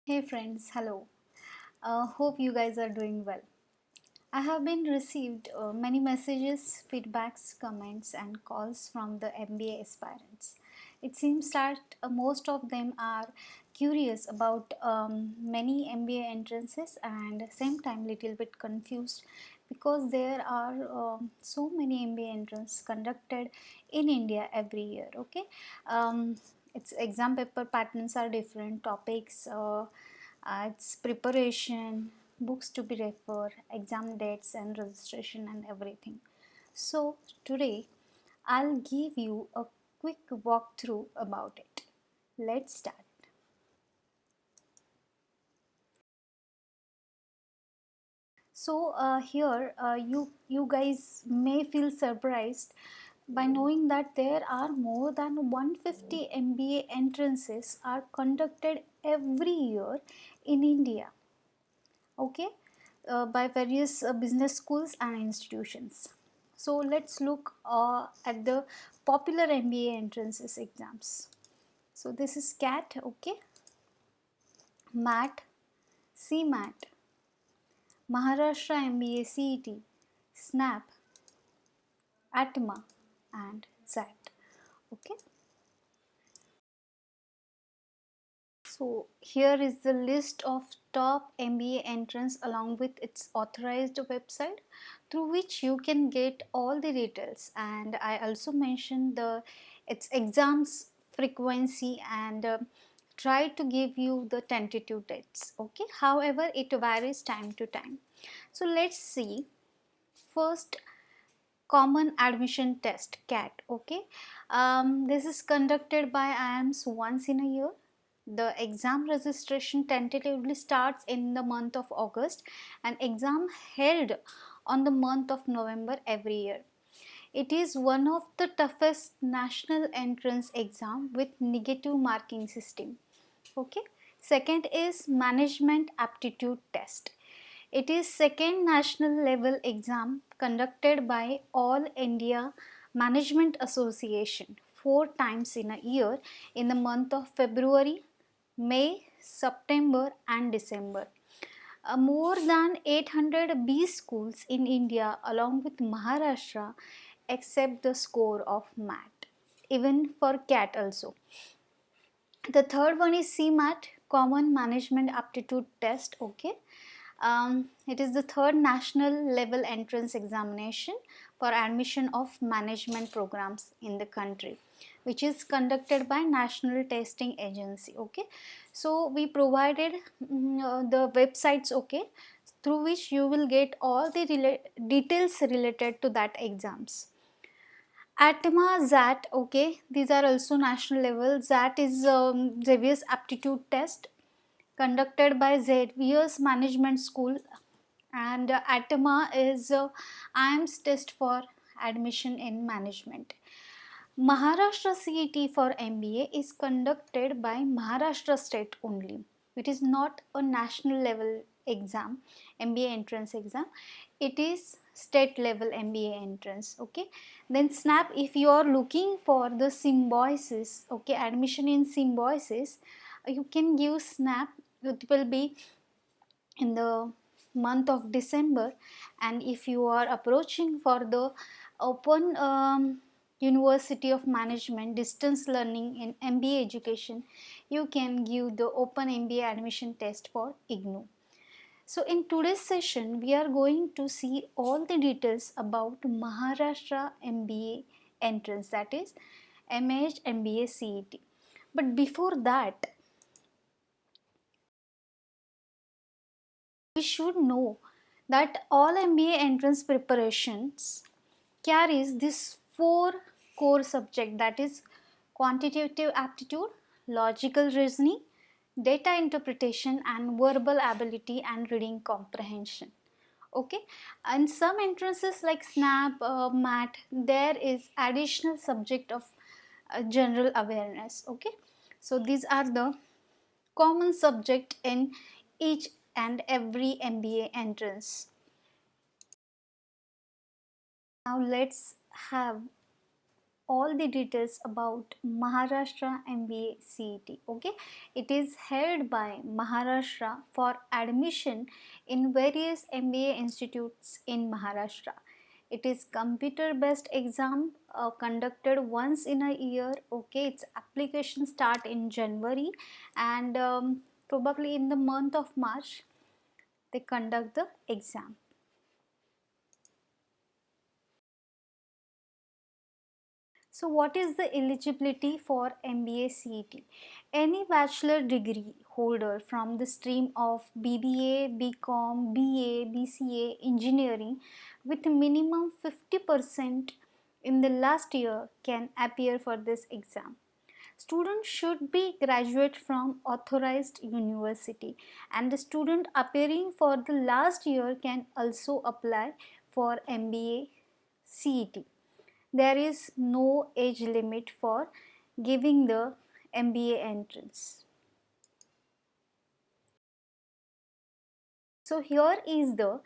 Hey friends, hello. Hope you guys are doing well. I have been received many messages, feedbacks, comments, and calls from the MBA aspirants. It seems that most of them are curious about many MBA entrances and same time little bit confused because there are so many MBA entrances conducted in India every year. Okay, um, its exam paper patterns are different, topics. Its preparation, books to be referred, exam dates and registration and everything. So today I'll give you a quick walkthrough about it. Let's start. So here you guys may feel surprised by knowing that there are more than 150 MBA entrances are conducted every year in India. Okay, by various business schools and institutions. So let's look at the popular MBA entrances exams. So this is CAT, okay, MAT, CMAT, Maharashtra MBA CET, SNAP, ATMA, and ZAT. Okay. So here is the list of top MBA entrants along with its authorized website through which you can get all the details, and I also mentioned the its exams frequency and try to give you the tentative dates. Okay, however it varies time to time. So let's see. First, common admission test CAT. Okay, this is conducted by IIMS once in a year. The exam registration tentatively starts in the month of August and exam held on the month of November every year. It is one of the toughest national entrance exam with negative marking system. Okay, second is management aptitude test. It is second national level exam conducted by All India Management Association 4 times in a year in the month of February, May, September and December. More than 800 B schools in India along with Maharashtra accept the score of MAT, even for CAT also. The third one is CMAT, Common Management Aptitude Test. Okay, it is the third national level entrance examination for admission of management programs in the country, which is conducted by National Testing Agency. Okay, so we provided the websites. Okay, through which you will get all the details related to that exams. ATMA, ZAT, okay, these are also national level. ZAT is Xavier's aptitude test conducted by Xavier's Management School, and ATMA is IIMS test for admission in management. Maharashtra CET for MBA is conducted by Maharashtra state only. It is not a national level exam, MBA entrance exam. It is state level MBA entrance. Okay. Then SNAP, if you are looking for the symbiosis, okay, admission in symbiosis, you can give SNAP. It will be in the month of December, and if you are approaching for the open University of Management distance learning in MBA education, you can give the open MBA admission test for IGNOU. So in today's session we are going to see all the details about Maharashtra MBA entrance, that is MH MBA CET. But before that, we should know that all MBA entrance preparations carries this four core subject, that is quantitative aptitude, logical reasoning, data interpretation and verbal ability and reading comprehension. Okay, and some entrances like SNAP, MAT, there is additional subject of general awareness. Okay, so these are the common subject in each and every MBA entrance. Now let's have all the details about Maharashtra MBA CET. Okay, it is held by Maharashtra for admission in various MBA institutes in Maharashtra. It is computer based exam conducted once in a year. Okay, its application start in January, and probably in the month of March they conduct the exam. So what is the eligibility for MBA CET? Any bachelor degree holder from the stream of BBA, BCom, BA, BCA, engineering with minimum 50% in the last year can appear for this exam. Students should be graduate from authorized university, and the student appearing for the last year can also apply for MBA CET. There is no age limit for giving the MBA entrance. So here is the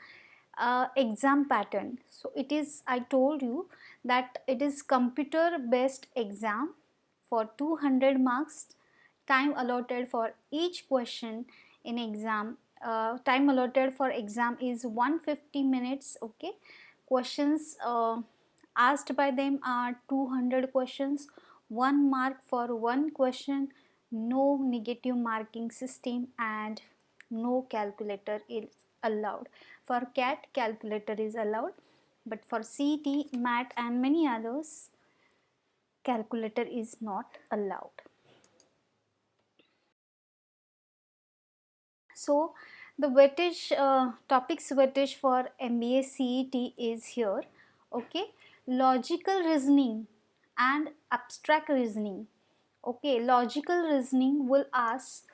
exam pattern. So it is, I told you that it is computer based exam for 200 marks, time allotted for each question in exam. Time allotted for exam is 150 minutes. Okay, questions asked by them are 200 questions, 1 mark for one question, no negative marking system, and no calculator is allowed. For CAT, calculator is allowed, but for CET, MAT and many others, calculator is not allowed. So the weightage, topics weightage for MBA CET is here. Okay, logical reasoning and abstract reasoning. Okay, logical reasoning will ask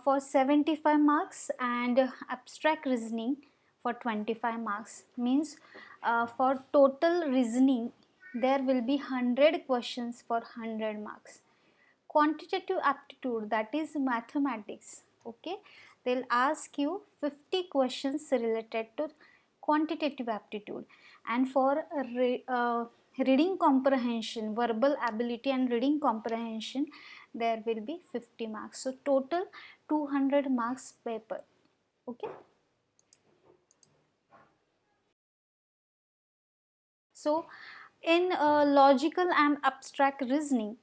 for 75 marks, and abstract reasoning for 25 marks. Means for total reasoning there will be 100 questions for 100 marks. Quantitative aptitude, that is mathematics. Okay, they'll ask you 50 questions related to quantitative aptitude, and for reading comprehension, verbal ability and reading comprehension, there will be 50 marks. So total 200 marks paper. Okay, so in logical and abstract reasoning,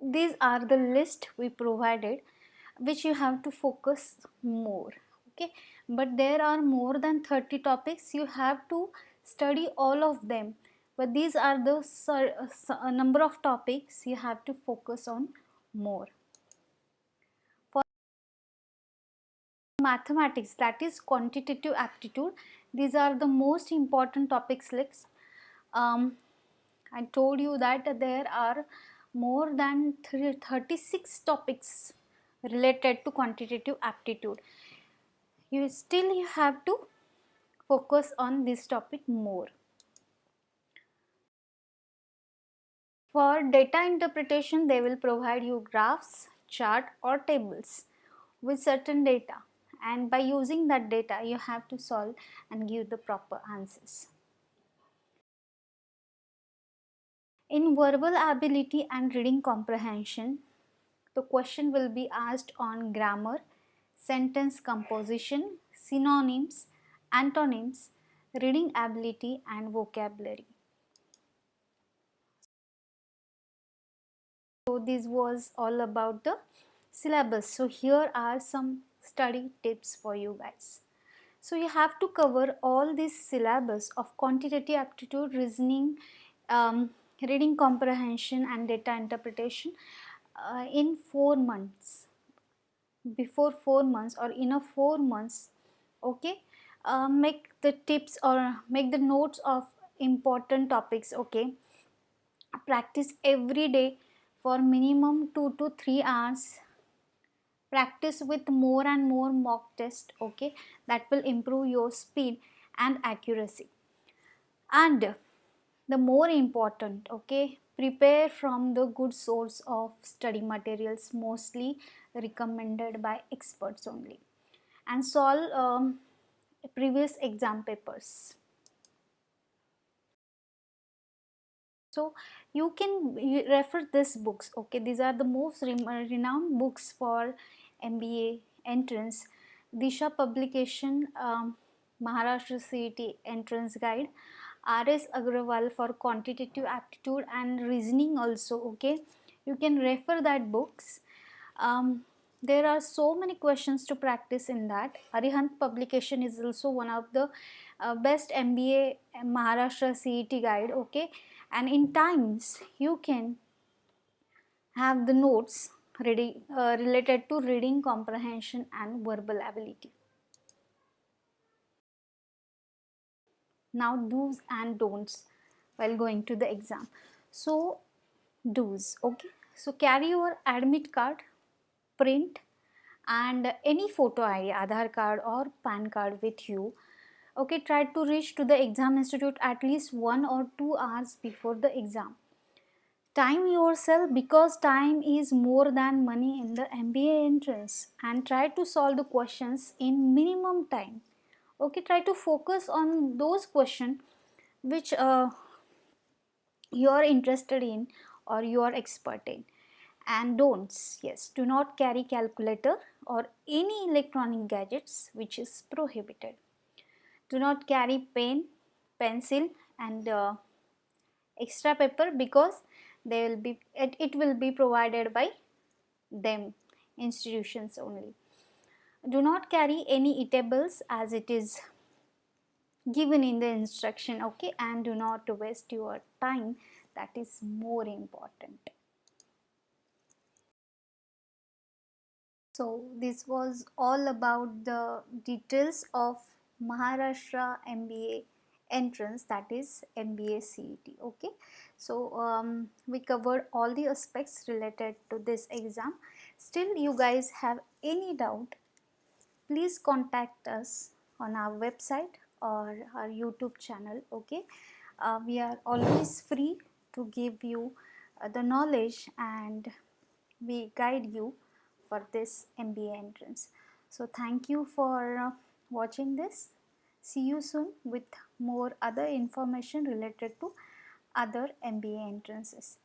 these are the list we provided which you have to focus more. Okay, but there are more than 30 topics, you have to study all of them, but these are the number of topics you have to focus on more. For mathematics, that is quantitative aptitude, these are the most important topics list. I told you that there are more than 36 topics related to quantitative aptitude. You have to focus on this topic more. For data interpretation, they will provide you graphs, chart or tables with certain data, and by using that data you have to solve and give the proper answers. In verbal ability and reading comprehension, the question will be asked on grammar, sentence composition, synonyms, antonyms, reading ability and vocabulary. So this was all about the syllabus. So here are some study tips for you guys. So you have to cover all this syllabus of quantitative aptitude, reasoning, reading comprehension and data interpretation in 4 months. Before 4 months or in a 4 months. Okay, make the tips or make the notes of important topics. Okay, practice every day for minimum 2 to 3 hours. Practice with more and more mock test. Okay, that will improve your speed and accuracy. And the more important, okay, prepare from the good source of study materials, mostly recommended by experts only, and solve previous exam papers. So you can refer these books. Okay, these are the most renowned books for MBA entrance. Disha publication, Maharashtra CET entrance guide, RS Agrawal for quantitative aptitude and reasoning also. Okay, you can refer that books. um, there are so many questions to practice in that. Arihant publication is also one of the best MBA Maharashtra CET guide. Okay, and in times you can have the notes ready related to reading comprehension and verbal ability. Now do's and don'ts while going to the exam. So do's. Okay, so carry your admit card, print, and any photo ID, Aadhaar card or PAN card with you. Okay, try to reach to the exam institute at least 1 or 2 hours before the exam. Time yourself, because time is more than money in the MBA entrance, and try to solve the questions in minimum time. Okay, try to focus on those questions which you are interested in or you are expert in. And don'ts, yes, do not carry calculator or any electronic gadgets, which is prohibited. Do not carry pen, pencil, and extra paper, because it will be provided by them institutions only. Do not carry any eatables as it is given in the instruction. Okay, and do not waste your time, that is more important. So this was all about the details of Maharashtra MBA entrance, that is MBA CET. Okay, so we covered all the aspects related to this exam. Still you guys have any doubt, please contact us on our website or our YouTube channel. Okay, we are always free to give you the knowledge, and we guide you for this MBA entrance. So thank you for watching this. See you soon with more other information related to other MBA entrances.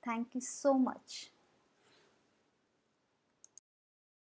Thank you so much.